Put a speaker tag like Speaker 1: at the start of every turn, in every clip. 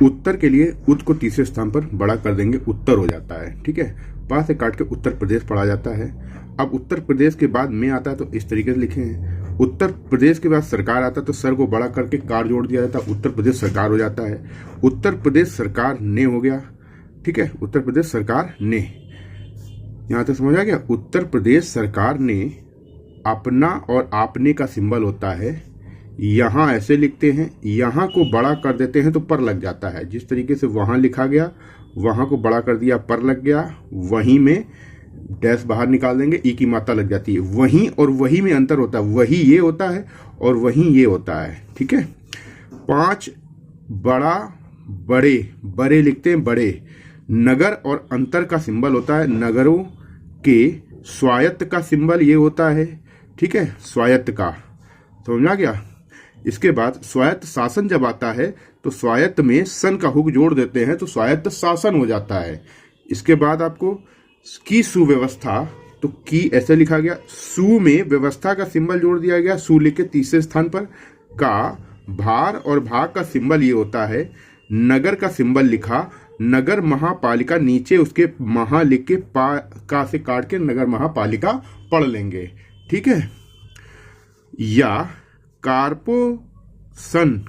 Speaker 1: उत्तर के लिए उत को तीसरे स्थान पर बड़ा कर देंगे, उत्तर हो जाता है। ठीक है, पा से काट के उत्तर प्रदेश पढ़ा जाता है। अब उत्तर प्रदेश के बाद में आता है तो इस तरीके से लिखे हैं। उत्तर प्रदेश के बाद सरकार आता है तो सर को बड़ा करके कार जोड़ दिया जाता है, उत्तर प्रदेश सरकार हो जाता है। उत्तर प्रदेश सरकार ने हो गया। ठीक है, उत्तर प्रदेश सरकार ने, यहां तक समझ आ गया। उत्तर प्रदेश सरकार ने अपना और आपने का सिंबल होता है, यहां ऐसे लिखते हैं, यहां को बड़ा कर देते हैं तो पर लग जाता है। जिस तरीके से वहां लिखा गया, वहां को बड़ा कर दिया, पर लग गया, वहीं में डैश बाहर निकाल देंगे, ई की मात्रा लग जाती है। वहीं और वही में अंतर होता है, वही ये होता है और वहीं ये होता है। ठीक है, 5 बड़ा बड़े, बड़े लिखते हैं बड़े। नगर और अंतर का सिंबल होता है, नगरों के स्वायत्त का सिंबल ये होता है। ठीक है, स्वायत्त का, समझ आ गया। इसके बाद स्वायत्त शासन जब आता है तो स्वायत्त में सन का हुक जोड़ देते हैं तो स्वायत्त शासन हो जाता है। इसके बाद आपको की सुव्यवस्था, तो की ऐसे लिखा गया, सु में व्यवस्था का सिंबल जोड़ दिया गया, सु लिख के तीसरे स्थान पर। का भार और भाग का सिंबल ये होता है। नगर का सिंबल लिखा, नगर महापालिका, नीचे उसके महा लिख के पा का से काट के नगर महापालिका पढ़ लेंगे। ठीक है, या कारपोरेशन,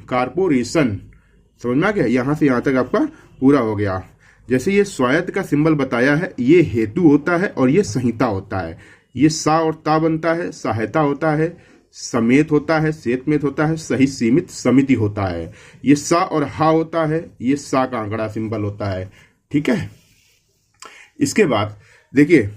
Speaker 1: समझ में आ गया। यहां से यहां तक आपका पूरा हो गया। जैसे ये स्वायत्त का सिंबल बताया है, ये हेतु होता है और ये संहिता होता है। ये सा और ता बनता है, सहायता होता है, समेत होता है, सेतमेत होता है, सही सीमित समिति होता है। ये सा और हा होता है, ये सा का आंकड़ा सिंबल होता है। ठीक है, इसके बाद देखिए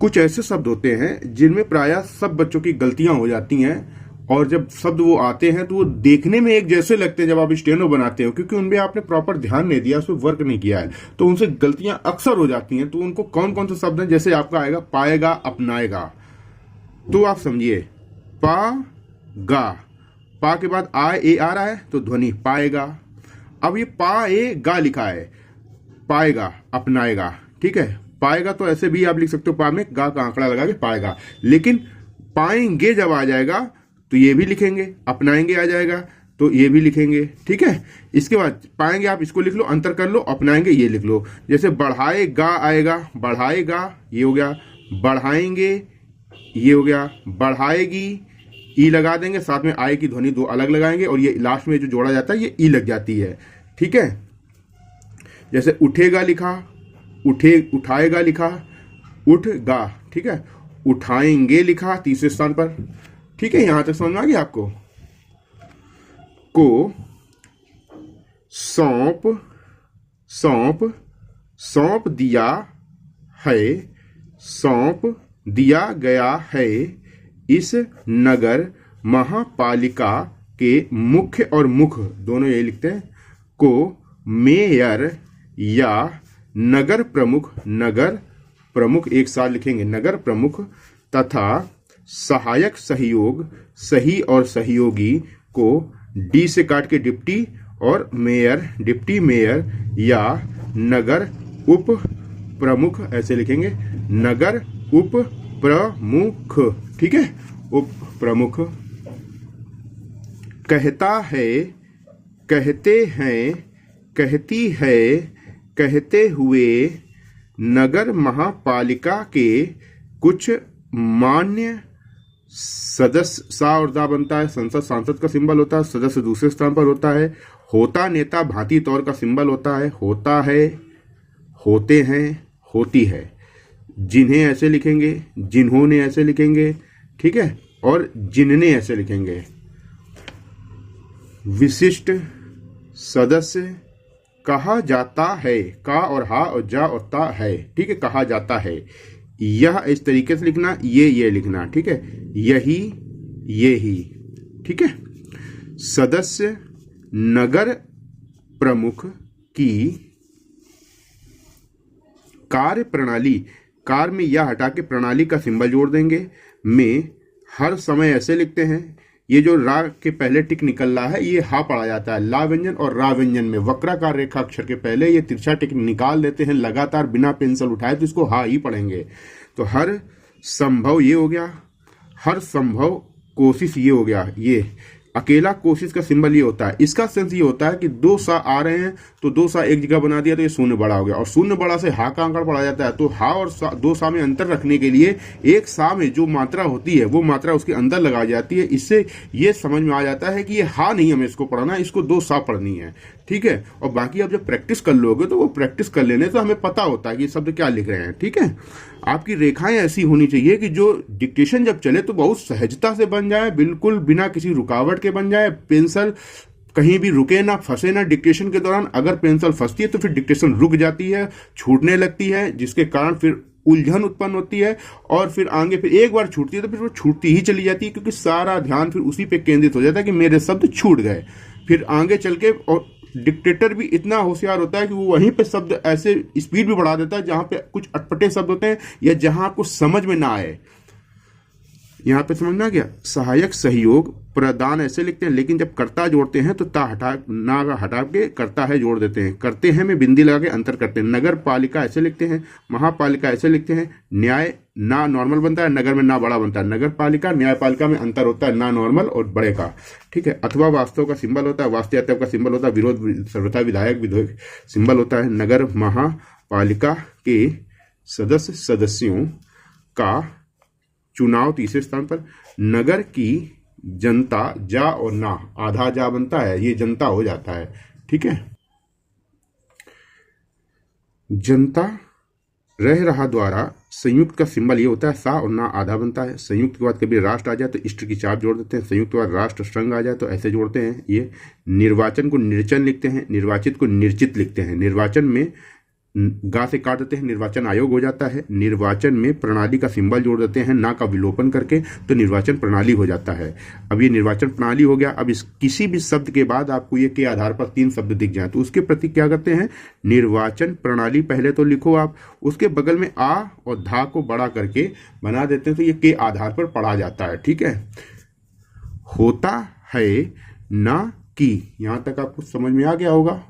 Speaker 1: कुछ ऐसे शब्द होते हैं जिनमें प्रायः सब बच्चों की गलतियां हो जाती हैं, और जब शब्द वो आते हैं तो वो देखने में एक जैसे लगते हैं जब आप स्टेनो बनाते हो, क्योंकि उनमें आपने प्रॉपर ध्यान नहीं दिया, उस पर वर्क नहीं किया है, तो उनसे गलतियां अक्सर हो जाती हैं। तो उनको कौन कौन से शब्द हैं, जैसे आपका आएगा पाएगा, अपनाएगा, तो आप समझिए पा गा, पा के बाद आ ए आ रहा है तो ध्वनि पाएगा। अब ये पा ए गा लिखा है, पाएगा, अपनाएगा। ठीक है, पाएगा तो ऐसे भी आप लिख सकते हो, पा में गा का आंकड़ा लगा के पाएगा, लेकिन पाएंगे जब आ जाएगा तो ये भी लिखेंगे, अपनाएंगे आ जाएगा तो ये भी लिखेंगे। ठीक है, इसके बाद पाएंगे आप इसको लिख लो, अंतर कर लो, अपनाएंगे ये लिख लो। जैसे बढ़ाएगा आएगा, बढ़ाएगा ये हो गया, बढ़ाएंगे ये हो गया, बढ़ाएगी ई लगा देंगे, साथ में आए की ध्वनि दो अलग लगाएंगे और ये लास्ट में जो जोड़ा जाता है ये ई लग जाती है। ठीक है, जैसे उठेगा लिखा, उठाएगा लिखा, उठगा। ठीक है, उठाएंगे लिखा तीसरे स्थान पर। ठीक है, यहां तक समझ में आ गया आपको। को सौंप दिया है, सौंप दिया गया है इस नगर महापालिका के मुख्य और मुख दोनों यही लिखते हैं को मेयर या नगर प्रमुख, नगर प्रमुख एक साथ लिखेंगे, नगर प्रमुख तथा सहायक सहयोग, सही और सहयोगी को डी से काट के डिप्टी और मेयर, डिप्टी मेयर या नगर उप प्रमुख ऐसे लिखेंगे, नगर उप प्रमुख। ठीक है, उप प्रमुख। कहता है, कहते हैं, कहती है, कहते हुए नगर महापालिका के कुछ मान्य सदस्य, सा और दा बनता है, संसद सांसद का सिंबल होता है, सदस्य दूसरे स्थान पर होता है, होता नेता भांति तौर का सिंबल होता है, होता है, होते हैं, होती है, जिन्हें ऐसे लिखेंगे, जिन्होंने ऐसे लिखेंगे। ठीक है, और जिनने ऐसे लिखेंगे। विशिष्ट सदस्य कहा जाता है, का और हा और जा और ता है। ठीक है, कहा जाता है, यह इस तरीके से लिखना, ये लिखना। ठीक है, यही, ये ही। ठीक है, सदस्य नगर प्रमुख की कार्य प्रणाली, कार में यह हटा के प्रणाली का सिंबल जोड़ देंगे, में हर समय ऐसे लिखते हैं। ये जो रा के पहले टिक निकल रहा है ये हा पढ़ा जाता है। ला व्यंजन और रा व्यंजन में वक्राकार रेखा अक्षर के पहले ये तिरछा टिक निकाल देते हैं लगातार बिना पेंसिल उठाए, तो इसको हा ही पढ़ेंगे। तो हर संभव ये हो गया, हर संभव कोशिश ये हो गया, ये अकेला कोशिश का सिंबल ये होता है। इसका सेंस ये होता है कि दो सा आ रहे हैं तो दो सा एक जगह बना दिया तो ये शून्य बड़ा हो गया, और शून्य बड़ा से हा का आंकड़ा पढ़ा जाता है। तो हा और दो सा में अंतर रखने के लिए एक सा में जो मात्रा होती है वो मात्रा उसके अंदर लगाई जाती है। इससे ये समझ में आ जाता है कि ये हा नहीं हमें इसको पढ़ना है, इसको दो सा पढ़नी है, ठीक है। और बाकी आप जब प्रैक्टिस कर लोगे तो वो प्रैक्टिस कर लेने तो हमें पता होता है कि ये शब्द क्या लिख रहे हैं, ठीक है। आपकी रेखाएं ऐसी होनी चाहिए कि जो डिक्टेशन जब चले तो बहुत सहजता से बन जाए, बिल्कुल बिना किसी रुकावट के बन जाए। पेंसिल कहीं भी रुके ना, फंसे ना डिक्टेशन के दौरान। अगर पेंसिल फंसती है तो फिर डिक्टेशन रुक जाती है, छूटने लगती है, जिसके कारण फिर उलझन उत्पन्न होती है, और फिर आगे फिर एक बार छूटती है तो फिर वो छूटती ही चली जाती है, क्योंकि सारा ध्यान फिर उसी पे केंद्रित हो जाता है कि मेरे शब्द छूट गए। फिर आगे चल के, और डिक्टेटर भी इतना होशियार होता है कि वो वहीं पे शब्द ऐसे स्पीड भी बढ़ा देता है जहां पे कुछ अटपटे शब्द होते हैं या जहां आपको समझ में ना आए। यहां पे समझ में आ गया। सहायक सहयोग प्रदान ऐसे लिखते हैं, लेकिन जब कर्ता जोड़ते हैं तो ता हटा ना का हटा के करता है जोड़ देते हैं। करते हैं में बिंदी लगा के अंतर करते हैं। नगर पालिका ऐसे लिखते हैं, महापालिका ऐसे लिखते हैं। न्याय ना नॉर्मल बनता है, नगर में ना बड़ा बनता है। नगर पालिका न्यायपालिका में अंतर होता है ना नॉर्मल और बड़े का, ठीक है। अथवा वास्तव का सिंबल होता है, वास्तव का सिंबल होता है। विरोध सर्वथा विधायक विधेयक सिंबल होता है। नगर महापालिका के सदस्यों का चुनाव तीसरे स्थान पर। नगर की जनता जा और ना आधा जा बनता है, ये जनता हो जाता है, ठीक है। जनता रह रहा द्वारा संयुक्त का सिंबल ये होता है, सा और ना आधा बनता है। संयुक्त के बाद कभी राष्ट्र आ जाए तो इष्ट की चाप जोड़ देते हैं। संयुक्त के बाद राष्ट्र संघ आ जाए तो ऐसे जोड़ते हैं। ये निर्वाचन को निर्चन लिखते हैं, निर्वाचित को निर्चित लिखते हैं। निर्वाचन में गा से काट देते हैं, निर्वाचन आयोग हो जाता है। निर्वाचन में प्रणाली का सिंबल जोड़ देते हैं ना का विलोपन करके, तो निर्वाचन प्रणाली हो जाता है। अब ये निर्वाचन प्रणाली हो गया। अब इस किसी भी शब्द के बाद आपको ये के आधार पर 3 शब्द दिख जाए तो उसके प्रति क्या करते हैं, निर्वाचन प्रणाली पहले तो लिखो आप, उसके बगल में आ और धा को बड़ा करके बना देते हैं तो ये के आधार पर पढ़ा जाता है, ठीक है। होता है ना कि, यहां तक आपको समझ में आ गया होगा।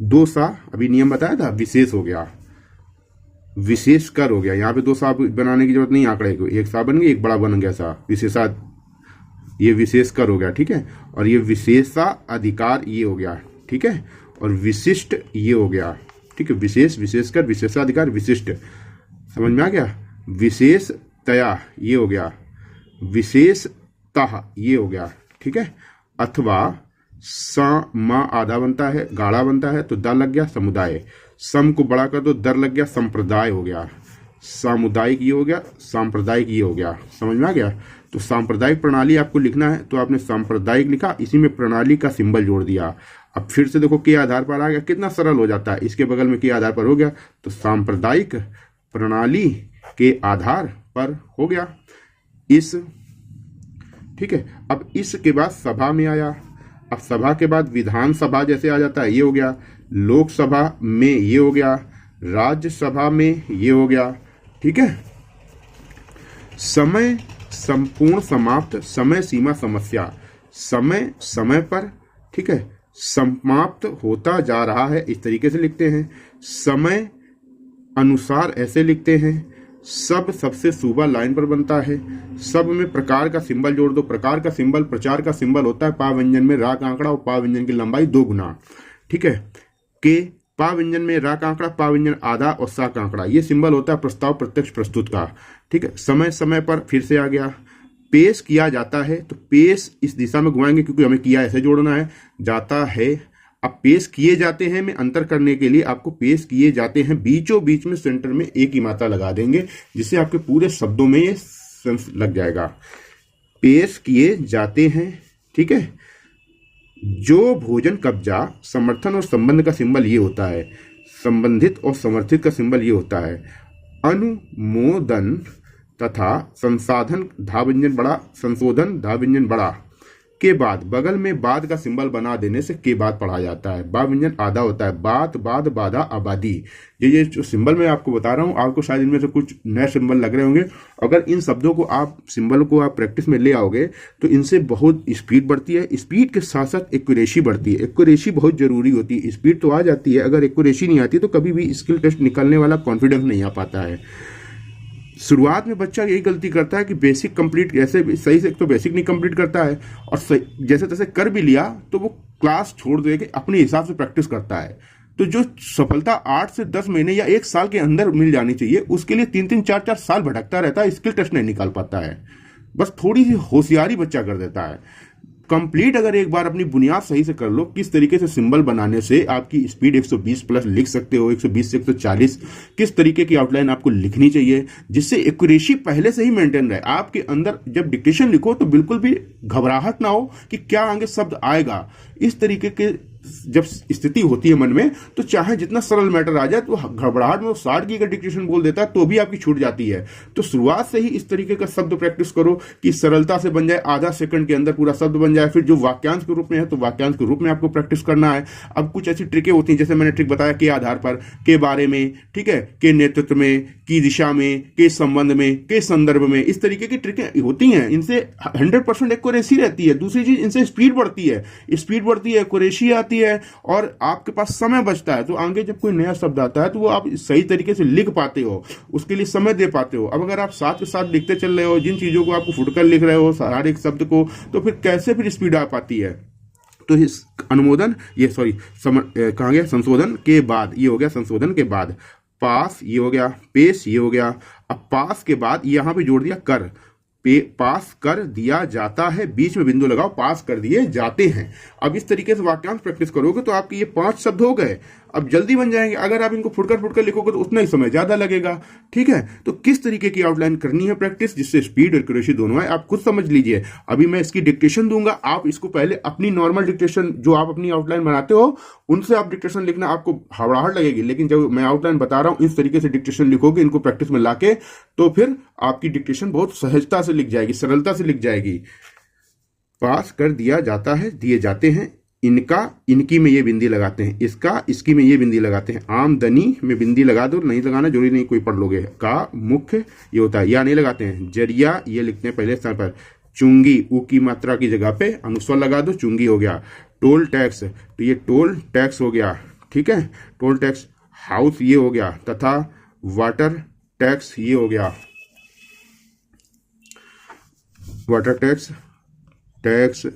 Speaker 1: दो सा अभी नियम बताया था, विशेष हो गया, विशेष कर हो गया। यहाँ पे दो सा बनाने की जरूरत नहीं, आंकड़े को एक सा बन गया, एक बड़ा बन गया सा, विशेषा, ये विशेष कर हो गया, ठीक है। और ये विशेषा अधिकार ये हो गया, ठीक है। और विशिष्ट ये हो गया, ठीक है। विशेष, विशेषकर, विशेषाधिकार, विशिष्ट, समझ में आ गया। विशेषतया ये हो गया, विशेषतः ये हो गया, ठीक है। अथवा सा मा आधा बनता है, गाढ़ा बनता है तो द लग गया समुदाय। सम को बड़ा कर दो, दर लग गया संप्रदाय हो गया। सामुदायिक ये हो गया, सांप्रदायिक ये हो गया, समझ में आ गया। तो सांप्रदायिक प्रणाली आपको लिखना है तो आपने सांप्रदायिक लिखा, इसी में प्रणाली का सिंबल जोड़ दिया। अब फिर से देखो के आधार पर आ गया, कितना सरल हो जाता है। इसके बगल में के आधार पर हो गया तो सांप्रदायिक प्रणाली के आधार पर हो गया इस, ठीक है। अब इसके बाद सभा में आया। अब सभा के बाद विधानसभा जैसे आ जाता है, ये हो गया। लोकसभा में ये हो गया, राज्यसभा में ये हो गया, ठीक है। समय संपूर्ण समाप्त, समय सीमा समस्या, समय समय पर, ठीक है, समाप्त होता जा रहा है, इस तरीके से लिखते हैं। समय अनुसार ऐसे लिखते हैं। सब सबसे सूबा लाइन पर बनता है। सब में प्रकार का सिंबल जोड़ दो। प्रकार का सिंबल प्रचार का सिंबल होता है। पा व्यंजन में रा का आंकड़ा और पा व्यंजन की लंबाई 2 गुना, ठीक है। के पा व्यंजन में रा का आंकड़ा, पा व्यंजन आधा और सा का आंकड़ा, ये सिंबल होता है प्रस्ताव प्रत्यक्ष प्रस्तुत का, ठीक है। समय समय पर फिर से आ गया। पेश किया जाता है तो पेश इस दिशा में घुमाएंगे क्योंकि हमें किया ऐसे जोड़ना है, जाता है। अब पेश किए जाते हैं में अंतर करने के लिए आपको पेश किए जाते हैं बीचों बीच में सेंटर में एक ही मात्रा लगा देंगे, जिससे आपके पूरे शब्दों में ये सेंस लग जाएगा। पेश किए जाते हैं, ठीक है। जो भोजन, कब्जा, समर्थन और संबंध का सिंबल ये होता है। संबंधित और समर्थित का सिंबल ये होता है। अनुमोदन तथा संसाधन धा व्यंजन बड़ा, संशोधन धा व्यंजन बड़ा के बाद बगल में बाद का सिंबल बना देने से के बाद पढ़ा जाता है। बा व्यंजन आधा होता है। बात, बाद, बाधा, आबादी, ये जो सिंबल मैं आपको बता रहा हूँ, आपको शायद इनमें से कुछ नए सिंबल लग रहे होंगे। अगर इन शब्दों को आप सिंबल को आप प्रैक्टिस में ले आओगे तो इनसे बहुत स्पीड बढ़ती है। स्पीड के साथ साथ एक्यूरेसी बढ़ती है। एक्यूरेसी बहुत जरूरी होती है। स्पीड तो आ जाती है, अगर एक्यूरेसी नहीं आती तो कभी भी स्किल टेस्ट निकालने वाला कॉन्फिडेंस नहीं आ पाता है। शुरुआत में बच्चा यही गलती करता है कि बेसिक कंप्लीट ऐसे भी सही से, एक तो बेसिक नहीं कंप्लीट करता है और जैसे तैसे कर भी लिया तो वो क्लास छोड़ दे के अपने हिसाब से प्रैक्टिस करता है। तो जो सफलता 8 से 10 महीने या 1 साल के अंदर मिल जानी चाहिए, उसके लिए 3-3 4-4 साल भटकता रहता है, स्किल टेस्ट नहीं निकाल पाता है। बस थोड़ी सी होशियारी बच्चा कर देता है। कंप्लीट अगर एक बार अपनी बुनियाद सही से कर लो, किस तरीके से सिंबल बनाने से आपकी स्पीड 120 प्लस लिख सकते हो, 120 से 140, किस तरीके की आउटलाइन आपको लिखनी चाहिए जिससे एक्यूरेसी पहले से ही मेंटेन रहे। आपके अंदर जब डिक्टेशन लिखो तो बिल्कुल भी घबराहट ना हो कि क्या आगे शब्द आएगा। इस तरीके के जब स्थिति होती है मन में, तो चाहे जितना सरल मैटर आ जाए, तो घबराहट में वो 60 की डिक्टेशन बोल देता है तो भी आपकी छूट जाती है। तो शुरुआत से ही इस तरीके का शब्द प्रैक्टिस करो कि सरलता से बन जाए, आधा सेकंड के अंदर पूरा शब्द बन जाए। फिर जो वाक्यांश के रूप में है तो वाक्यांश के रूप में आपको प्रैक्टिस करना है। अब कुछ ऐसी ट्रिकें होती हैं, जैसे मैंने ट्रिक बताया के आधार पर, के बारे में, ठीक है, के नेतृत्व में, की दिशा में, के संबंध में, के संदर्भ में, इस तरीके की ट्रिकें होती हैं। इनसे 100% एक्यूरेसी रहती है। दूसरी चीज, इनसे स्पीड बढ़ती है, एक्यूरेसी आती है और आपके पास समय बचता है। तो आगे जब कोई नया शब्द आता है तो वो आप सही तरीके से लिख पाते हो, उसके लिए समय दे पाते हो। अब अगर आप साथ के साथ लिखते चल रहे हो, जिन चीजों को आपको फुटकर लिख रहे हो हर एक शब्द को, तो फिर कैसे फिर स्पीड आ पाती है। तो इस अनुमोदन, ये सॉरी कहाँ गया, संशोधन के बाद, ये हो गया संशोधन के बाद। पास ये हो गया, पेश ये हो गया। अब पास के बाद यहां पे जोड़ दिया कर, पास कर दिया जाता है, बीच में बिंदु लगाओ, पास कर दिए जाते हैं। अब इस तरीके से वाक्यांश प्रैक्टिस करोगे तो आपके ये 5 शब्द हो गए, अब जल्दी बन जाएंगे। अगर आप इनको फुटकर लिखोगे तो उतना ही समय ज्यादा लगेगा। ठीक है, तो किस तरीके की आउटलाइन करनी है प्रैक्टिस, जिससे स्पीड और एक्यूरेसी दोनों है, आप खुद समझ लीजिए। अभी मैं इसकी डिक्टेशन दूंगा, आप इसको पहले अपनी नॉर्मल डिक्टेशन जो आप अपनी आउटलाइन बनाते हो उनसे आप डिक्टेशन लिखना, आपको हड़बड़ाहट लगेगी, लेकिन जब मैं आउटलाइन बता रहा हूं इस तरीके से डिक्टेशन लिखोगे इनको प्रैक्टिस में लाके, तो फिर आपकी डिक्टेशन बहुत सहजता से लिख जाएगी, सरलता से लिख जाएगी। पास कर दिया जाता है, दिए जाते हैं, इनका इनकी में ये बिंदी लगाते हैं, इसका इसकी में ये बिंदी लगाते हैं, आमदनी में बिंदी लगा दो, नहीं लगाना जरूरी नहीं, कोई पढ़ लोगे। का मुख्य ये होता है, या नहीं लगाते हैं। जरिया ये लिखते हैं पहले स्थान पर। चुंगी, ऊ की मात्रा की जगह पे अनुस्वर लगा दो, चुंगी हो गया। टोल टैक्स, तो ये टोल टैक्स हो गया, ठीक है, टोल टैक्स। हाउस ये हो गया, तथा वाटर टैक्स ये हो गया, वाटर टैक्स, टैक्स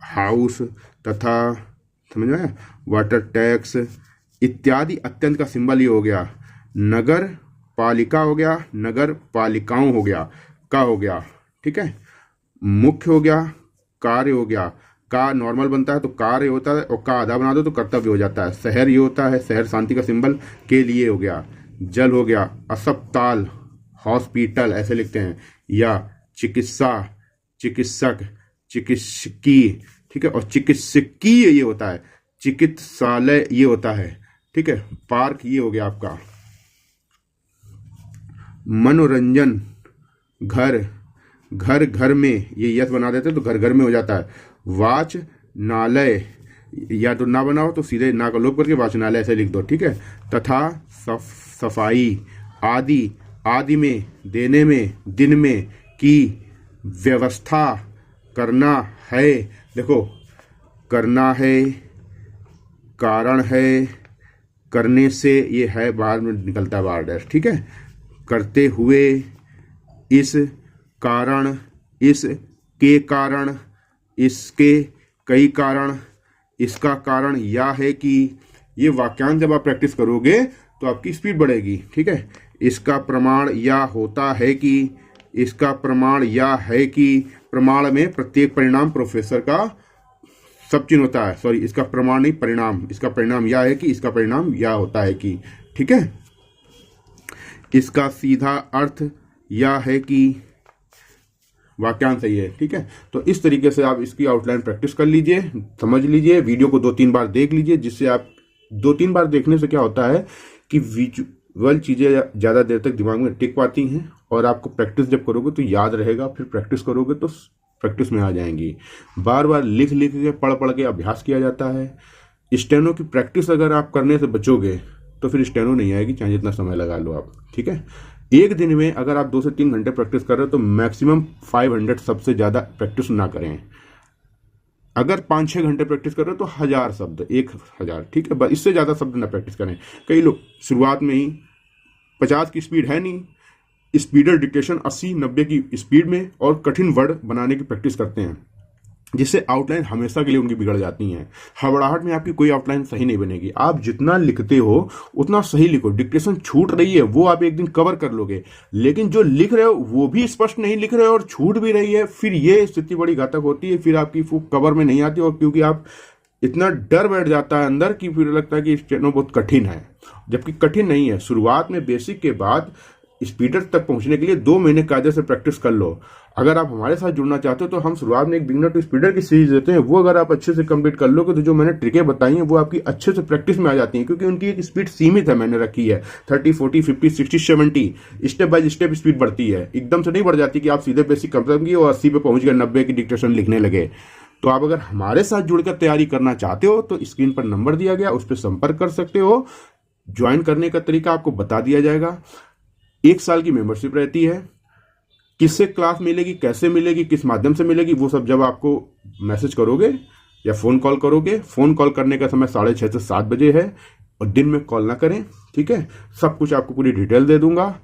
Speaker 1: हाउस तथा, समझ में आया, वाटर टैक्स इत्यादि अत्यंत का सिंबल ये हो गया। नगर पालिका हो गया, नगर पालिकाओं हो गया, का हो गया, ठीक है। मुख्य हो गया, कार्य हो गया, का नॉर्मल बनता है तो कार्य होता है, और का आधा बना दो तो कर्तव्य हो जाता है। शहर ये होता है, शहर शांति का सिंबल, के लिए हो गया। जल हो गया, अस्पताल, हॉस्पिटल ऐसे लिखते हैं, या चिकित्सा, चिकित्सक, चिकित्सकी, ठीक है, और चिकित्सकीय ये होता है, चिकित्सालय ये होता है, ठीक है। पार्क ये हो गया आपका। मनोरंजन, घर, घर घर में, ये यस बना देते तो घर घर में हो जाता है। वाचनालय, या तो ना बनाओ तो सीधे ना का लोप करके वाचनालय ऐसे लिख दो, ठीक है। तथा सफाई, आदि, आदि में, देने में, दिन में, की व्यवस्था, करना है, देखो करना है, कारण है, करने से ये है बाहर में निकलता है बाहर डैश, ठीक है। करते हुए, इस कारण, इस के कारण, इसके कई कारण, इसका कारण, या है कि, ये वाक्यांश जब आप प्रैक्टिस करोगे तो आपकी स्पीड बढ़ेगी, ठीक है। इसका प्रमाण या होता है कि, इसका प्रमाण या है कि, प्रमाण में प्रत्येक परिणाम प्रोफेसर का सब चिन्ह होता है, सॉरी इसका प्रमाण नहीं परिणाम, इसका परिणाम या है कि, इसका परिणाम या होता है कि, ठीक है। इसका सीधा अर्थ या है कि, वाक्यांश सही है, ठीक है। तो इस तरीके से आप इसकी आउटलाइन प्रैक्टिस कर लीजिए, समझ लीजिए, वीडियो को 2-3 बार देख लीजिए, जिससे आप 2-3 बार देखने से क्या होता है कि विजुअल चीजें ज्यादा देर तक दिमाग में टिक पाती हैं, और आपको प्रैक्टिस जब करोगे तो याद रहेगा, फिर प्रैक्टिस करोगे तो प्रैक्टिस में आ जाएंगी। बार बार लिख लिख के पढ़ के अभ्यास किया जाता है। स्टेनो की प्रैक्टिस अगर आप करने से बचोगे तो फिर स्टेनो नहीं आएगी, चाहे जितना समय लगा लो आप, ठीक है। एक दिन में अगर आप 2 से 3 घंटे प्रैक्टिस कर रहे हो तो मैक्सिमम 500 सबसे ज्यादा प्रैक्टिस ना करें। अगर 5-6 घंटे प्रैक्टिस कर रहे हो तो 1000 शब्द, 1000, ठीक है, बस इससे ज्यादा शब्द ना प्रैक्टिस करें। कई लोग शुरुआत में ही 50 की स्पीड है नहीं, स्पीडर डिक्टेशन 80-90 की स्पीड में और कठिन वर्ड बनाने की प्रैक्टिस करते हैं, जिससे आउटलाइन हमेशा के लिए उनकी बिगड़ जाती हैं। हड़बड़ाहट में आपकी कोई आउटलाइन सही नहीं बनेगी। आप जितना लिखते हो उतना सही लिखो। डिक्टेशन छूट रही है वो आप एक दिन कवर कर लोगे, लेकिन जो लिख रहे हो वो भी स्पष्ट नहीं लिख रहे हो और छूट भी रही है, फिर ये स्थिति बड़ी घातक होती है। फिर आपकी कवर में नहीं आती, और क्योंकि आप इतना डर बैठ जाता है अंदर कि फिर लगता है कि स्टेनो बहुत कठिन है, जबकि कठिन नहीं है। शुरुआत में बेसिक के बाद स्पीडर तक पहुंचने के लिए 2 महीने कायदे से प्रैक्टिस कर लो। अगर आप हमारे साथ जुड़ना चाहते हो तो हम शुरुआत में एक बिगिनर टू स्पीडर की सीरीज देते हैं, वो अगर आप अच्छे से कंप्लीट कर लोगे तो जो मैंने ट्रिकें बताई हैं वो आपकी अच्छे से प्रैक्टिस में आ जाती हैं, क्योंकि उनकी एक स्पीड सीमित है, मैंने रखी है 30, 40, 50, 60, 70। स्टेप बाय स्टेप स्पीड बढ़ती है, एकदम से नहीं बढ़ जाती कि आप सीधे बेसिक कंप्लीट किए और 80 पे पहुंच गए, 90 की डिक्टेशन लिखने लगे। तो आप अगर हमारे साथ जुड़कर तैयारी करना चाहते हो तो स्क्रीन पर नंबर दिया गया, उस पर संपर्क कर सकते हो। ज्वाइन करने का तरीका आपको बता दिया जाएगा। 1 साल की मेंबरशिप रहती है। किससे क्लास मिलेगी, कैसे मिलेगी, किस माध्यम से मिलेगी, वो सब जब आपको मैसेज करोगे या फोन कॉल करोगे। फोन कॉल करने का समय 6:30 से 7 बजे है, और दिन में कॉल ना करें, ठीक है। सब कुछ आपको पूरी डिटेल दे दूंगा।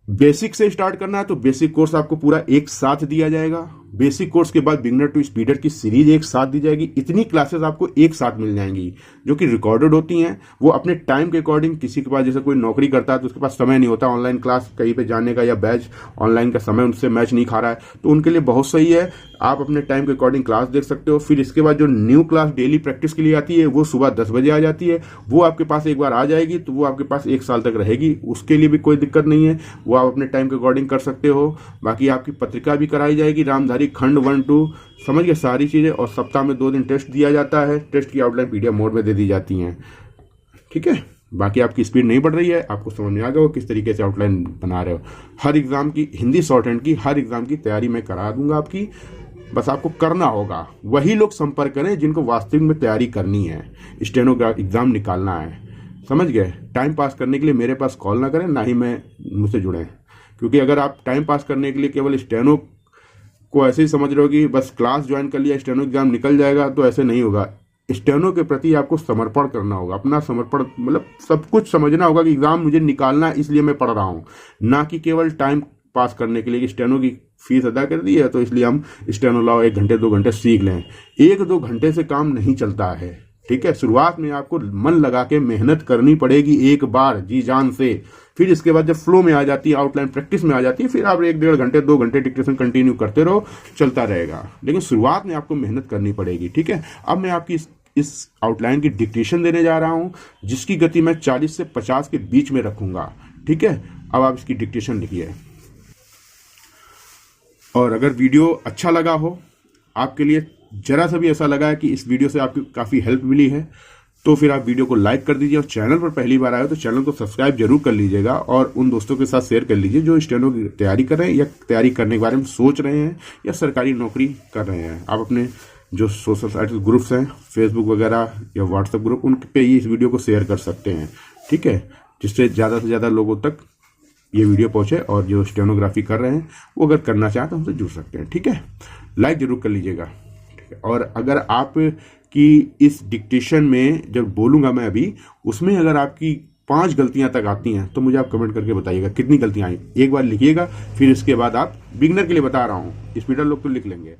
Speaker 1: बेसिक से स्टार्ट करना है तो बेसिक कोर्स आपको पूरा एक साथ दिया जाएगा। बेसिक कोर्स के बाद बिगिनर टू स्पीडर की सीरीज एक साथ दी जाएगी। इतनी क्लासेस आपको एक साथ मिल जाएंगी जो कि रिकॉर्डेड होती हैं। वो अपने टाइम के अकॉर्डिंग, किसी के पास जैसे कोई नौकरी करता है तो उसके पास समय नहीं होता ऑनलाइन क्लास कहीं पे जाने का, या बैच ऑनलाइन का समय उनसे मैच नहीं खा रहा है, तो उनके लिए बहुत सही है। आप अपने टाइम के अकॉर्डिंग क्लास देख सकते हो। फिर इसके बाद जो न्यू क्लास डेली प्रैक्टिस के लिए आती है वो सुबह 10 बजे आ जाती है। वो आपके पास एक बार आ जाएगी तो वो आपके पास 1 साल तक रहेगी, उसके लिए भी कोई दिक्कत नहीं है। वो आप अपने टाइम के अकॉर्डिंग कर सकते हो। बाकी आपकी पत्रिका भी कराई जाएगी, रामधारी खंड 1, 2, समझ गए सारी चीजें। और सप्ताह में 2 दिन टेस्ट दिया जाता है। टेस्ट की आउटलाइन PDF मोड में दे दी जाती हैं, ठीक है। बाकी आपकी स्पीड नहीं बढ़ रही है, आपको समझ में आ गया हो किस तरीके से आउटलाइन बना रहे हो। हर एग्जाम की, हिंदी शॉर्ट हैंड की हर एग्जाम की तैयारी मैं करा दूंगा आपकी। बस आपको करना होगा, वही लोग संपर्क करें जिनको वास्तविक में तैयारी करनी है, स्टेनो का एग्जाम निकालना है, समझ गए। टाइम पास करने के लिए मेरे पास कॉल ना करें, ना ही मुझसे जुड़ें, क्योंकि अगर आप टाइम पास करने के लिए केवल स्टेनो को ऐसे ही समझ रहे हो कि बस क्लास ज्वाइन कर लिया स्टेनो एग्जाम निकल जाएगा, तो ऐसे नहीं होगा। स्टेनो के प्रति आपको समर्पण करना होगा, अपना समर्पण मतलब सब कुछ समझना होगा कि एग्जाम मुझे निकालना है इसलिए मैं पढ़ रहा हूँ, ना कि केवल टाइम पास करने के लिए कि स्टेनो की फीस अदा कर दी है तो इसलिए हम स्टेनो लाओ 1 घंटे 2 घंटे सीख लें। 1-2 घंटे से काम नहीं चलता है, ठीक है। शुरुआत में आपको मन लगा के मेहनत करनी पड़ेगी एक बार जी जान से। फिर इसके बाद जब फ्लो में आ जाती है, आउटलाइन प्रैक्टिस में आ जाती है, फिर आप 1-1.5 घंटे 2 घंटे डिक्टेशन कंटिन्यू करते रहो, चलता रहेगा। लेकिन शुरुआत में आपको मेहनत करनी पड़ेगी, ठीक है। अब मैं आपकी इस आउटलाइन की डिक्टेशन देने जा रहा हूं, जिसकी गति मैं 40 से 50 के बीच में रखूंगा, ठीक है। अब आप इसकी डिक्टेशन लिखिए। और अगर वीडियो अच्छा लगा हो, आपके लिए जरा सा भी ऐसा लगा है कि इस वीडियो से आपकी काफ़ी हेल्प मिली है, तो फिर आप वीडियो को लाइक कर दीजिए। और चैनल पर पहली बार आए हो तो चैनल को सब्सक्राइब जरूर कर लीजिएगा, और उन दोस्तों के साथ शेयर कर लीजिए जो स्टेनो की तैयारी कर रहे हैं या तैयारी करने के बारे में सोच रहे हैं या सरकारी नौकरी कर रहे हैं। आप अपने जो सोशल साइट ग्रुप्स हैं, फेसबुक वगैरह या व्हाट्सएप ग्रुप, उन पे ही इस वीडियो को शेयर कर सकते हैं, ठीक है, जिससे ज़्यादा से ज़्यादा लोगों तक ये वीडियो पहुंचे। और जो स्टेनोग्राफी कर रहे हैं वो अगर करना चाहें तो हमसे जुड़ सकते हैं, ठीक है। लाइक जरूर कर लीजिएगा, ठीक है। और अगर आप की इस डिक्टेशन में जब बोलूंगा मैं अभी, उसमें अगर आपकी 5 गलतियां तक आती हैं तो मुझे आप कमेंट करके बताइएगा कितनी गलतियां आई। एक बार लिखिएगा, फिर इसके बाद आप बिगिनर के लिए बता रहा हूं, स्पीडर लोग तो लिख लेंगे।